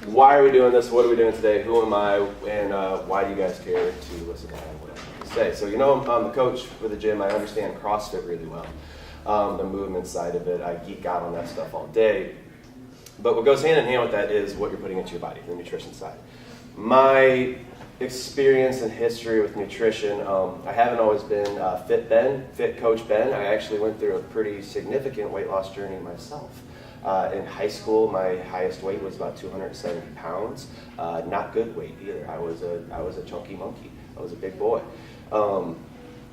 why are we doing this? What are we doing today? Who am I? And why do you guys care to listen to what I have to say? So I'm the coach for the gym. I understand CrossFit really well. The movement side of it, I geek out on that stuff all day. But what goes hand in hand with that is what you're putting into your body, the nutrition side. My experience and history with nutrition, I haven't always been fit coach Ben. I actually went through a pretty significant weight loss journey myself. In high school, my highest weight was about 270 pounds. Not good weight either. I was a chunky monkey. I was a big boy.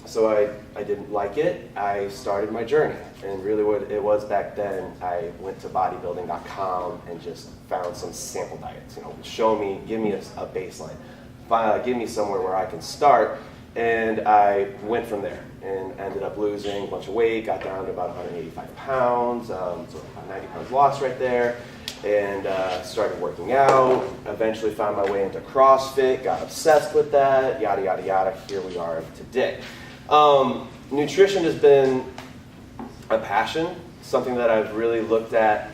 So I didn't like it. I started my journey, and really what it was back then, I went to bodybuilding.com and just found some sample diets. Give me a baseline. Give me somewhere where I can start, and I went from there and ended up losing a bunch of weight, got down to about 185 pounds, so about 90 pounds lost right there, and started working out, eventually found my way into CrossFit, got obsessed with that, yada, yada, yada, here we are today. Nutrition has been a passion, something that I've really looked at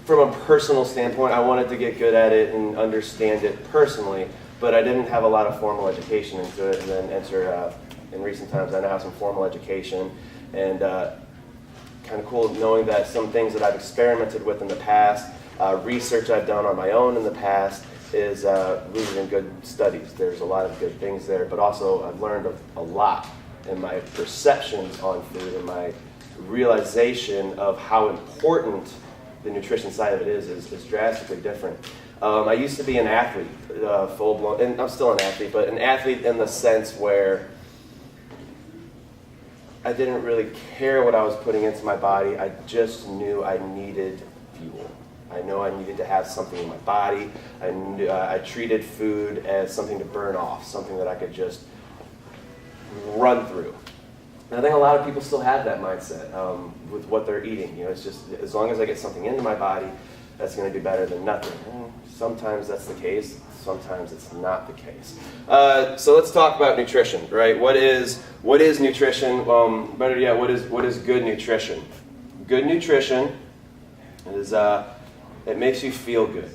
from a personal standpoint. I wanted to get good at it and understand it personally, but I didn't have a lot of formal education into it, and then entered, in recent times, I now have some formal education, and kind of cool knowing that some things that I've experimented with in the past, research I've done on my own in the past, is rooted in good studies. There's a lot of good things there, but also I've learned a lot in my perceptions on food and my realization of how important the nutrition side of it is drastically different. I used to be an athlete, full-blown, and I'm still an athlete, but an athlete in the sense where I didn't really care what I was putting into my body. I just knew I needed fuel. I know I needed to have something in my body. I treated food as something to burn off, something that I could just run through. And I think a lot of people still have that mindset with what they're eating. It's just, as long as I get something into my body, that's going to be better than nothing. Sometimes that's the case. Sometimes it's not the case. So let's talk about nutrition, right? What is nutrition? Better yet, what is good nutrition? Good nutrition is it makes you feel good,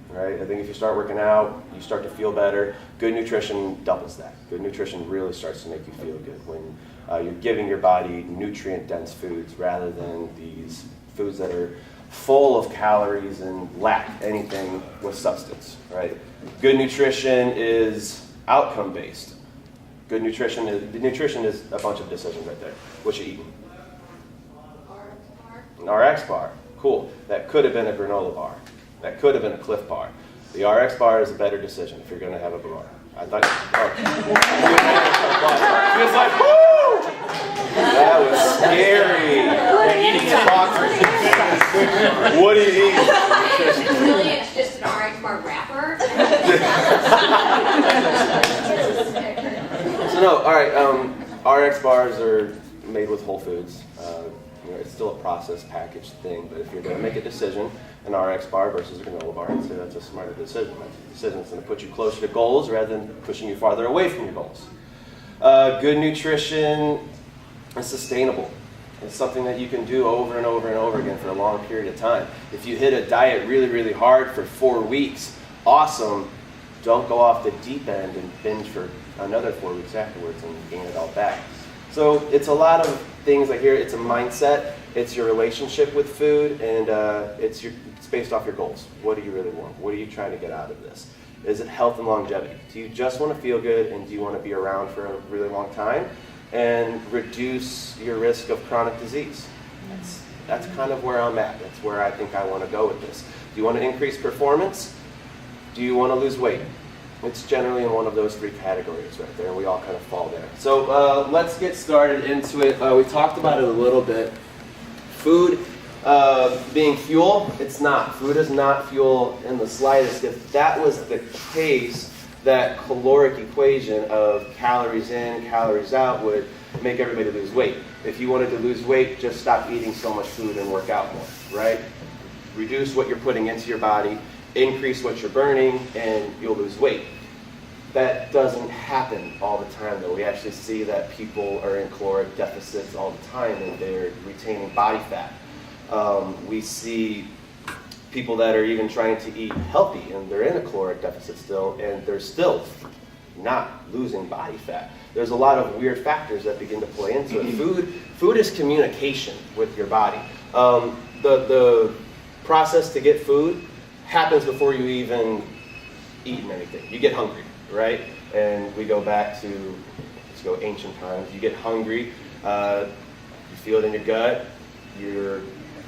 right? I think if you start working out, you start to feel better. Good nutrition doubles that. Good nutrition really starts to make you feel good when you're giving your body nutrient-dense foods rather than these foods that are full of calories and lack anything with substance, right? Good nutrition is outcome-based. Good nutrition is a bunch of decisions right there. What you eating? An RX bar. Cool. That could have been a granola bar. That could have been a Cliff bar. The RX bar is a better decision if you're going to have a bar. I thought, he was like, woo! That was scary. What do you eat? Really, it's just an RX bar wrapper. So no, all right. RX bars are made with whole foods. It's still a processed packaged thing, but if you're going to make a decision, an RX bar versus a granola bar, I'd say that's a smarter decision. That's a decision that's going to put you closer to goals rather than pushing you farther away from your goals. Good nutrition is sustainable. It's something that you can do over and over and over again for a long period of time. If you hit a diet really, really hard for 4 weeks, awesome. Don't go off the deep end and binge for another 4 weeks afterwards and gain it all back. So it's a lot of things like here. It's a mindset. It's your relationship with food, and it's based off your goals. What do you really want? What are you trying to get out of this? Is it health and longevity? Do you just want to feel good, and do you want to be around for a really long time and reduce your risk of chronic disease? That's kind of where I'm at. That's where I think I want to go with this. Do you want to increase performance? Do you want to lose weight? It's generally in one of those 3 categories right there, and we all kind of fall there. So let's get started into it. We talked about it a little bit. Food being fuel, it's not. Food is not fuel in the slightest. If that was the case, that caloric equation of calories in, calories out would make everybody lose weight. If you wanted to lose weight, just stop eating so much food and work out more, right? Reduce what you're putting into your body, increase what you're burning, and you'll lose weight. That doesn't happen all the time, though. We actually see that people are in caloric deficits all the time, and they're retaining body fat. We see people that are even trying to eat healthy and they're in a caloric deficit still, and they're still not losing body fat. There's a lot of weird factors that begin to play into it. Food is communication with your body. The process to get food happens before you even eat anything. You get hungry, right? And we go back to, let's go ancient times. You get hungry, you feel it in your gut, your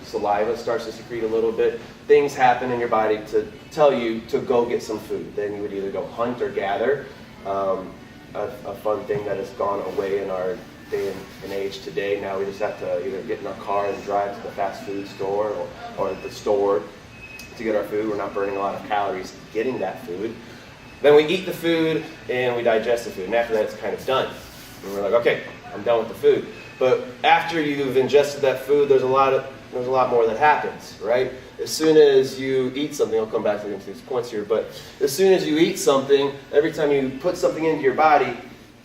saliva starts to secrete a little bit. Things happen in your body to tell you to go get some food. Then you would either go hunt or gather. A fun thing that has gone away in our day and age today. Now we just have to either get in our car and drive to the fast food store or the store to get our food. We're not burning a lot of calories getting that food. Then we eat the food and we digest the food. And after that, it's kind of done. And we're like, okay, I'm done with the food. But after you've ingested that food, there's a lot more that happens, right? As soon as you eat something, I'll come back to these points here, but as soon as you eat something, every time you put something into your body,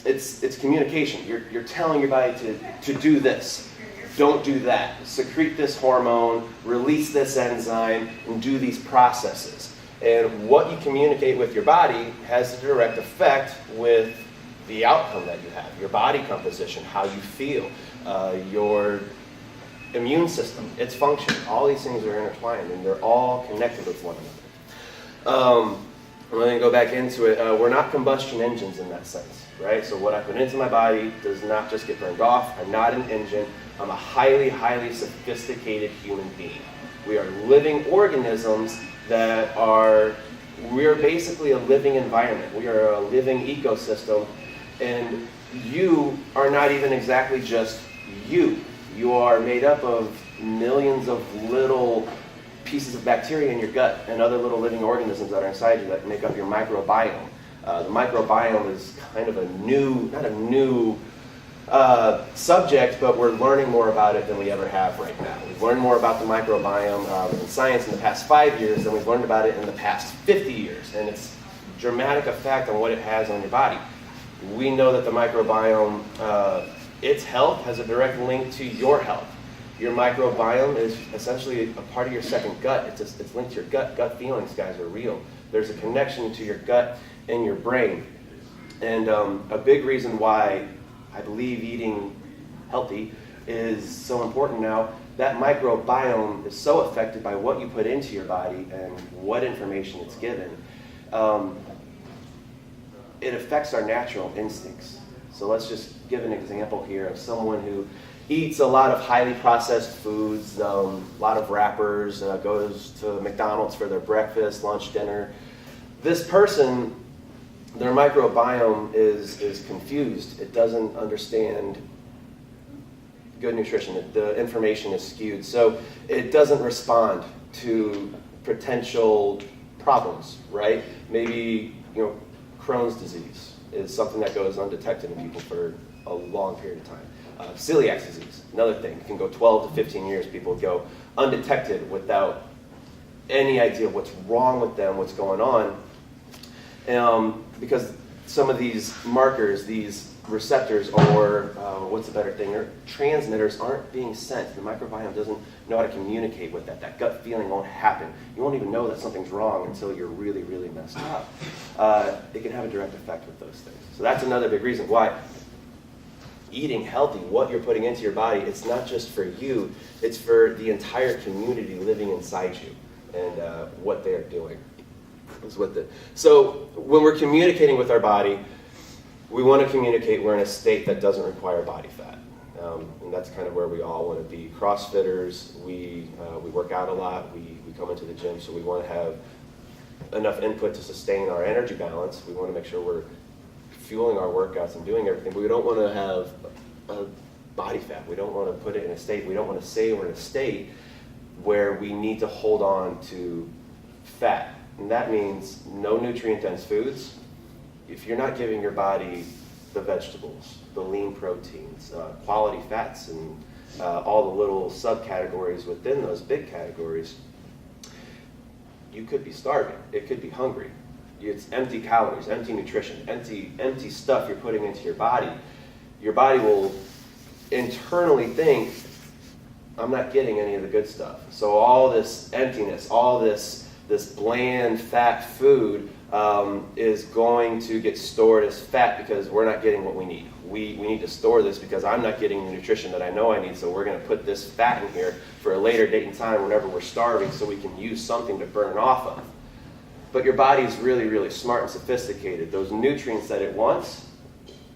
it's communication. You're telling your body to do this. Don't do that. Secrete this hormone, release this enzyme, and do these processes. And what you communicate with your body has a direct effect with the outcome that you have, your body composition, how you feel, your immune system, its function. All these things are intertwined, and they're all connected with one another. I'm going to go back into it. We're not combustion engines in that sense, right? So what I put into my body does not just get burned off. I'm not an engine. I'm a highly, highly sophisticated human being. We are living organisms we're basically a living environment. We are a living ecosystem, and you are not even exactly just you. You are made up of millions of little pieces of bacteria in your gut and other little living organisms that are inside you that make up your microbiome. The microbiome is kind of not a new subject, but we're learning more about it than we ever have right now. We've learned more about the microbiome in science in the past 5 years than we've learned about it in the past 50 years, and it's a dramatic effect on what it has on your body. We know that the microbiome, its health has a direct link to your health. Your microbiome is essentially a part of your second gut. It's linked to your gut. Gut feelings, guys, are real. There's a connection to your gut and your brain. And a big reason why I believe eating healthy is so important now, that microbiome is so affected by what you put into your body and what information it's given. It affects our natural instincts. So let's just give an example here of someone who eats a lot of highly processed foods, a lot of wrappers, goes to McDonald's for their breakfast, lunch, dinner. This person, their microbiome is confused. It doesn't understand good nutrition. The information is skewed. So it doesn't respond to potential problems, right? Maybe, Crohn's disease is something that goes undetected in people for a long period of time. Celiac disease, another thing. It can go 12 to 15 years. People go undetected without any idea what's wrong with them, what's going on. Because some of these markers, these receptors, or what's a better thing, or transmitters aren't being sent. The microbiome doesn't know how to communicate with that. That gut feeling won't happen. You won't even know that something's wrong until you're really, really messed up. It can have a direct effect with those things. So that's another big reason why eating healthy, what you're putting into your body, it's not just for you, it's for the entire community living inside you and what they're doing. So when we're communicating with our body, we want to communicate we're in a state that doesn't require body fat. And that's kind of where we all want to be. CrossFitters, we work out a lot, we come into the gym, so we want to have enough input to sustain our energy balance. We want to make sure we're fueling our workouts and doing everything, but we don't want to have a body fat. We don't want to put it in a state. We don't want to say we're in a state where we need to hold on to fat. And that means no nutrient-dense foods. If you're not giving your body the vegetables, the lean proteins, quality fats, and all the little subcategories within those big categories, you could be starving. It could be hungry. It's empty calories, empty nutrition, empty stuff you're putting into your body. Your body will internally think, I'm not getting any of the good stuff. So all this emptiness, all this bland, fat food is going to get stored as fat because we're not getting what we need. We need to store this because I'm not getting the nutrition that I know I need, so we're going to put this fat in here for a later date and time whenever we're starving so we can use something to burn off of. But your body's really, really smart and sophisticated. Those nutrients that it wants,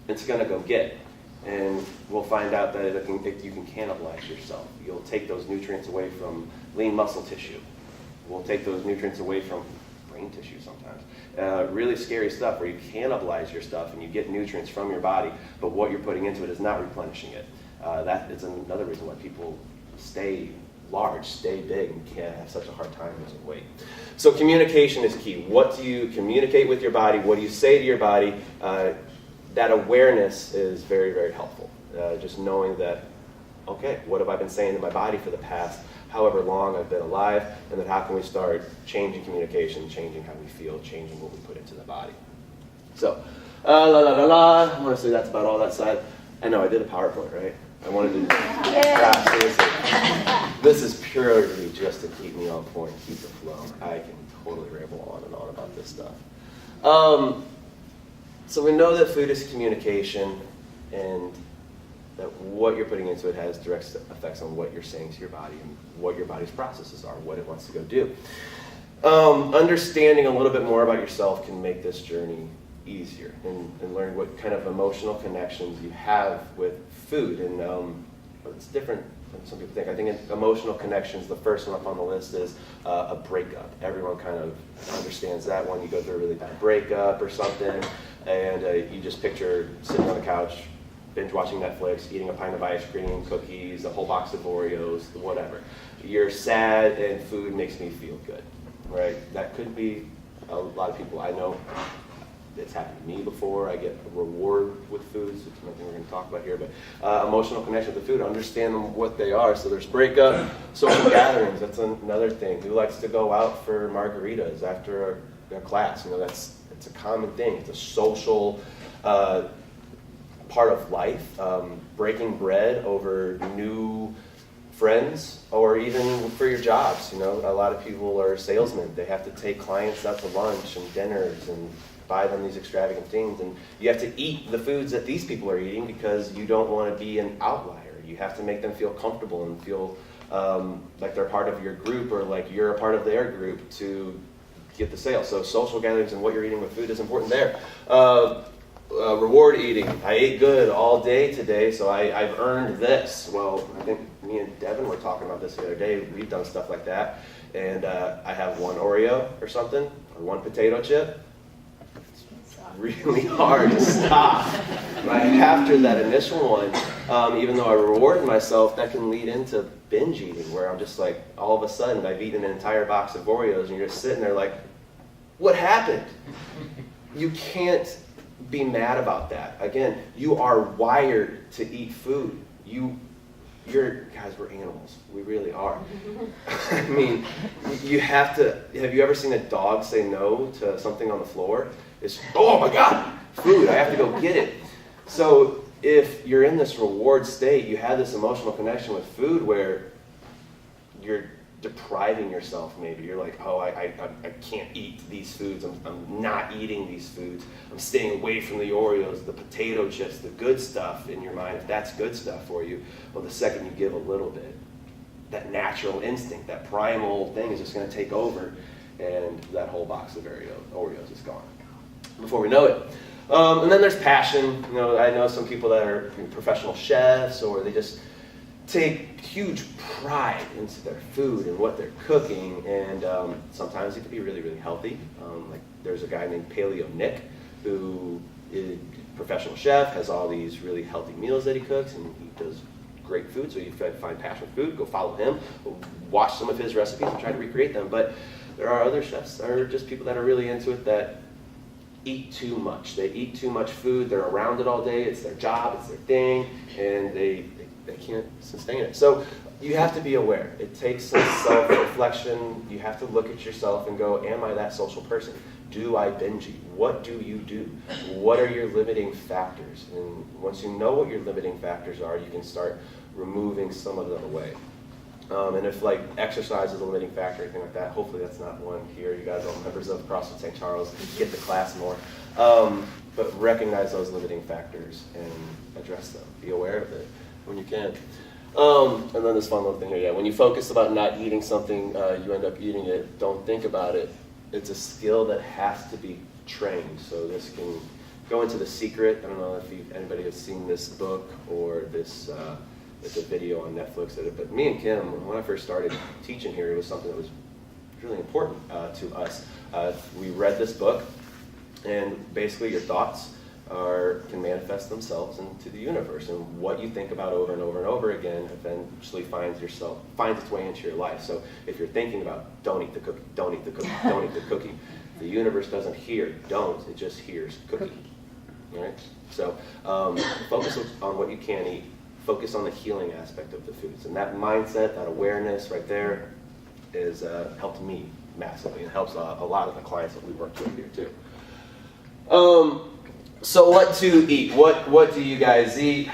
it's going to go get. And we'll find out that you can cannibalize yourself. You'll take those nutrients away from lean muscle tissue. We'll take those nutrients away from brain tissue sometimes. Really scary stuff where you cannibalize your stuff and you get nutrients from your body, but what you're putting into it is not replenishing it. That is another reason why people stay large, stay big, and can't have such a hard time losing weight. So communication is key. What do you communicate with your body? What do you say to your body? That awareness is very, very helpful. Just knowing that, okay, what have I been saying to my body for the past however long I've been alive, and then how can we start changing communication, changing how we feel, changing what we put into the body. So, I want to say that's about all that side. I know I did a PowerPoint, right? I wanted to, seriously. This is purely just to keep me on point, keep the flow. I can totally ramble on and on about this stuff. So we know that food is communication, and that what you're putting into it has direct effects on what you're saying to your body and what your body's processes are, what it wants to go do. Understanding a little bit more about yourself can make this journey easier, and learn what kind of emotional connections you have with food. And it's different than some people think. I think emotional connections, the first one up on the list is a breakup. Everyone kind of understands that one. You go through a really bad breakup or something, and you just picture sitting on the couch, binge watching Netflix, eating a pint of ice cream, cookies, a whole box of Oreos, whatever. You're sad and food makes me feel good, right? That could be a lot of people I know. It's happened to me before. I get a reward with food, so it's nothing we're going to talk about here, but emotional connection with the food, understand what they are. So there's breakup, social gatherings, that's another thing. Who likes to go out for margaritas after a class? It's a common thing. It's a social part of life. Breaking bread over new friends, or even for your jobs. A lot of people are salesmen. They have to take clients out to lunch and dinners and buy them these extravagant things, and you have to eat the foods that these people are eating because you don't want to be an outlier. You have to make them feel comfortable and feel like they're part of your group, or like you're a part of their group to get the sale. So social gatherings and what you're eating with food is important there. Reward eating. I ate good all day today, so I've earned this. Well, I think me and Devin were talking about this the other day. We've done stuff like that. And I have one Oreo or something, or one potato chip. It's really hard to stop. Right after that initial one, even though I reward myself, that can lead into binge eating, where I'm just like, all of a sudden, I've eaten an entire box of Oreos, and you're just sitting there like, what happened? You can't be mad about that. Again, you are wired to eat food. Guys, we're animals. We really are. I mean, you have to, have you ever seen a dog say no to something on the floor? It's, oh my God, food, I have to go get it. So if you're in this reward state, you have this emotional connection with food where you're depriving yourself. Maybe you're like, oh, I can't eat these foods. I'm not eating these foods. I'm staying away from the Oreos, the potato chips, the good stuff in your mind. If that's good stuff for you, well, the second you give a little bit, that natural instinct, that primal thing is just going to take over, and that whole box of Oreos is gone before we know it. And then there's passion. I know some people that are professional chefs, or they just take huge pride into their food and what they're cooking, and sometimes it can be really, really healthy. Like there's a guy named Paleo Nick who is a professional chef, has all these really healthy meals that he cooks, and he does great food. So you find passion for food, go follow him, watch some of his recipes and try to recreate them. But there are other chefs, or just people that are really into it, that eat too much. They eat too much food, they're around it all day, it's their job, it's their thing, and they can't sustain it. So you have to be aware. It takes some self-reflection. You have to look at yourself and go, am I that social person? Do I binge eat? What do you do? What are your limiting factors? And once you know what your limiting factors are, you can start removing some of them away. And if like exercise is a limiting factor or anything like that, hopefully that's not one here. You guys are all members of CrossFit St. Charles, get the class more. But recognize those limiting factors and address them. Be aware of it when you can. And then this fun little thing here, yeah, when you focus about not eating something, you end up eating it. Don't think about it. It's a skill that has to be trained. So this can go into The Secret. I don't know if anybody has seen this book or this, it's a video on Netflix. But me and Kim, when I first started teaching here, it was something that was really important to us. We read this book, and basically your thoughts can manifest themselves into the universe, and what you think about over and over and over again eventually finds its way into your life. So if you're thinking about don't eat the cookie, don't eat the cookie, don't eat the cookie, the universe doesn't hear don't, it just hears cookie. All right? So focus on what you can eat. Focus on the healing aspect of the foods, and that mindset, that awareness right there is helped me massively, and helps a lot of the clients that we work with here too. So what to eat? What do you guys eat?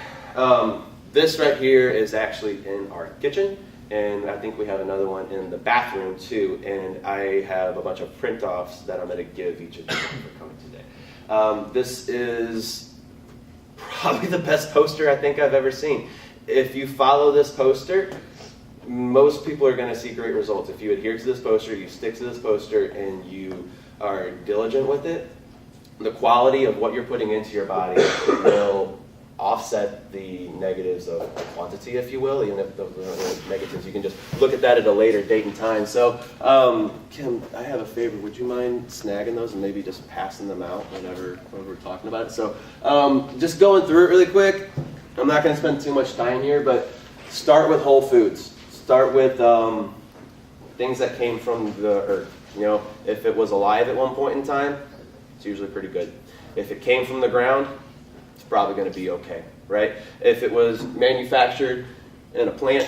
This right here is actually in our kitchen, and I think we have another one in the bathroom too. And I have a bunch of print-offs that I'm going to give each of you for coming today. This is probably the best poster I think I've ever seen. If you follow this poster, most people are going to see great results. If you adhere to this poster, you stick to this poster, and you are diligent with it, the quality of what you're putting into your body will offset the negatives of quantity, if you will. Even if the negatives, you can just look at that at a later date and time. So, Kim, I have a favor. Would you mind snagging those and maybe just passing them out whenever we're talking about it? So, just going through it really quick. I'm not going to spend too much time here, but start with whole foods. Start with things that came from the earth. You know, if it was alive at one point in time, it's usually pretty good. If it came from the ground, it's probably going to be okay, right? If it was manufactured in a plant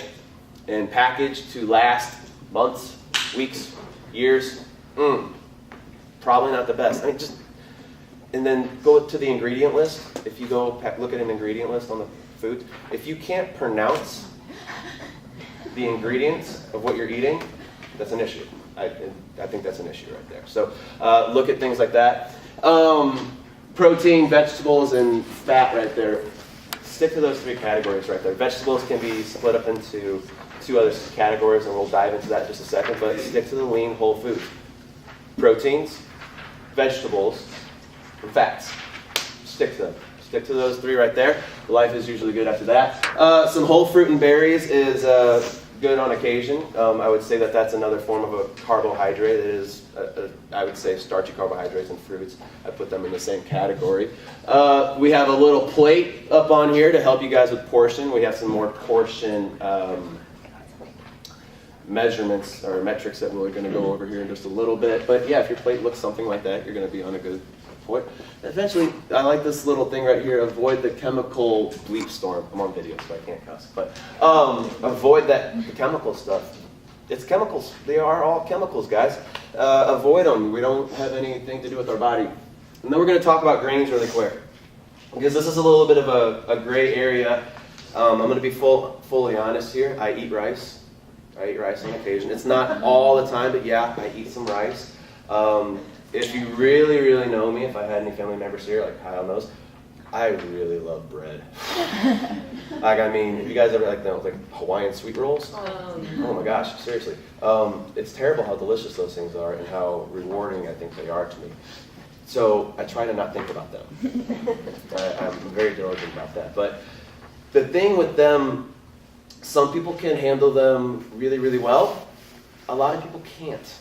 and packaged to last months, weeks, years, probably not the best. I mean, and then go to the ingredient list. If you go look at an ingredient list on the food, if you can't pronounce the ingredients of what you're eating, that's an issue. I think that's an issue right there. So look at things like that. Protein, vegetables, and fat right there. Stick to those three categories right there. Vegetables can be split up into two other categories, and we'll dive into that in just a second, but stick to the lean whole foods. Proteins, vegetables, and fats. Stick to them. Stick to those three right there. Life is usually good after that. Some whole fruit and berries is good on occasion. I would say that that's another form of a carbohydrate. It is, I would say, starchy carbohydrates and fruits. I put them in the same category. We have a little plate up on here to help you guys with portion. We have some more portion measurements or metrics that we're going to go over here in just a little bit. But yeah, if your plate looks something like that, you're going to be on a good point. Eventually, I like this little thing right here, avoid the chemical bleep storm. I'm on video, so I can't cuss. But avoid the chemical stuff. It's chemicals. They are all chemicals, guys. Avoid them. We don't have anything to do with our body. And then we're going to talk about grains really quick, because this is a little bit of a gray area. I'm going to be fully honest here. I eat rice. I eat rice on occasion. It's not all the time, but yeah, I eat some rice. If you really, really know me, if I had any family members here, like Kyle knows, I really love bread. Like, I mean, if you guys ever like Hawaiian sweet rolls? Oh my gosh, seriously. It's terrible how delicious those things are and how rewarding I think they are to me. So I try to not think about them. I'm very diligent about that. But the thing with them, some people can handle them really, really well. A lot of people can't.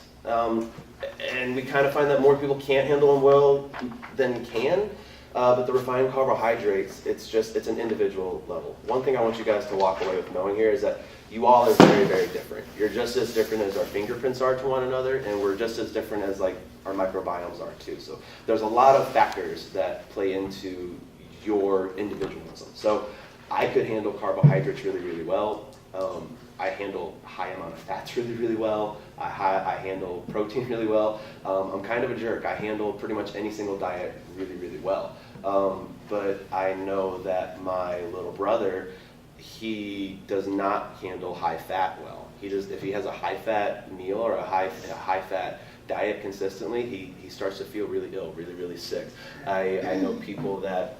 And we kind of find that more people can't handle them well than can. But the refined carbohydrates, it's an individual level. One thing I want you guys to walk away with knowing here is that you all are very, very different. You're just as different as our fingerprints are to one another, and we're just as different as like our microbiomes are too. So there's a lot of factors that play into your individualism. So I could handle carbohydrates really, really well. I handle high amount of fats really, really well. I handle protein really well. I'm kind of a jerk. I handle pretty much any single diet really, really well. But I know that my little brother, he does not handle high fat well. If he has a high-fat meal or a high-fat diet consistently, he starts to feel really ill, really, really sick. I know people that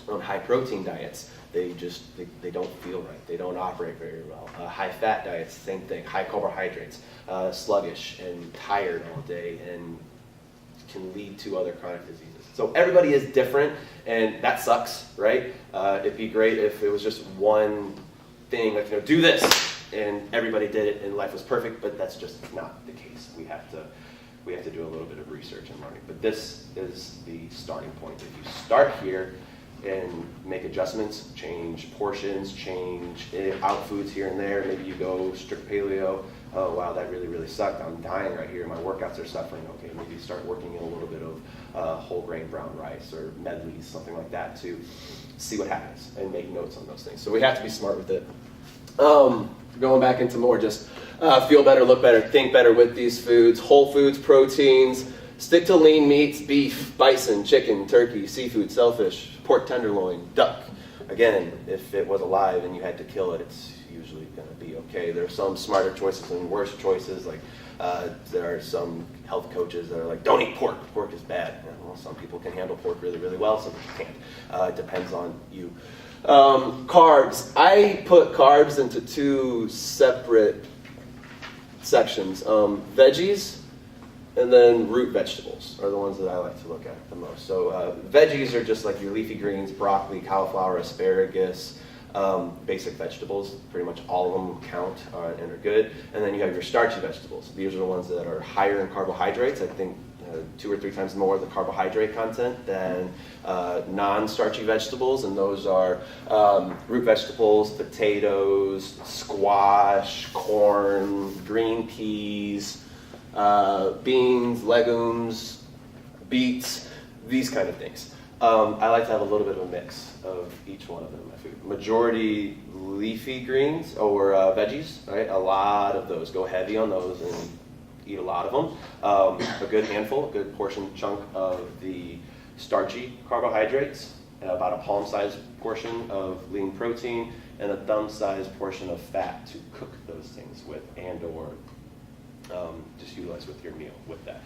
on high-protein diets, they don't feel right. They don't operate very well. High-fat diets, same thing. High carbohydrates, sluggish and tired all day, and can lead to other chronic diseases. So everybody is different, and that sucks, right? It'd be great if it was just one thing, like, do this, and everybody did it, and life was perfect. But that's just not the case. We have to do a little bit of research and learning. But this is the starting point. If you start here and make adjustments, change portions, change out foods here and there. Maybe you go strict paleo. Oh wow, that really, really sucked. I'm dying right here. My workouts are suffering. Okay, maybe start working in a little bit of whole grain brown rice or medleys, something like that, to see what happens and make notes on those things. So we have to be smart with it. Going back into more just feel better, look better, think better with these foods. Whole foods, proteins. Stick to lean meats, beef, bison, chicken, turkey, seafood, shellfish, pork tenderloin, duck. Again, if it was alive and you had to kill it, it's usually going to be okay. There are some smarter choices and worse choices. Like there are some health coaches that are like, don't eat pork. Pork is bad. Well, some people can handle pork really, really well. Some people can't. It depends on you. Carbs. I put carbs into two separate sections. Veggies and then root vegetables are the ones that I like to look at the most. So veggies are just like your leafy greens, broccoli, cauliflower, asparagus, basic vegetables. Pretty much all of them count and are good. And then you have your starchy vegetables. These are the ones that are higher in carbohydrates. I think 2 or 3 times more of the carbohydrate content than non-starchy vegetables, and those are root vegetables, potatoes, squash, corn, green peas, beans, legumes, beets, these kind of things. I like to have a little bit of a mix of each one of them in my food. Majority leafy greens or veggies, right? A lot of those. Go heavy on those and eat a lot of them. A good handful, a good portion chunk of the starchy carbohydrates, about a palm-sized portion of lean protein, and a thumb-sized portion of fat to cook those things with and or just utilize with your meal with that.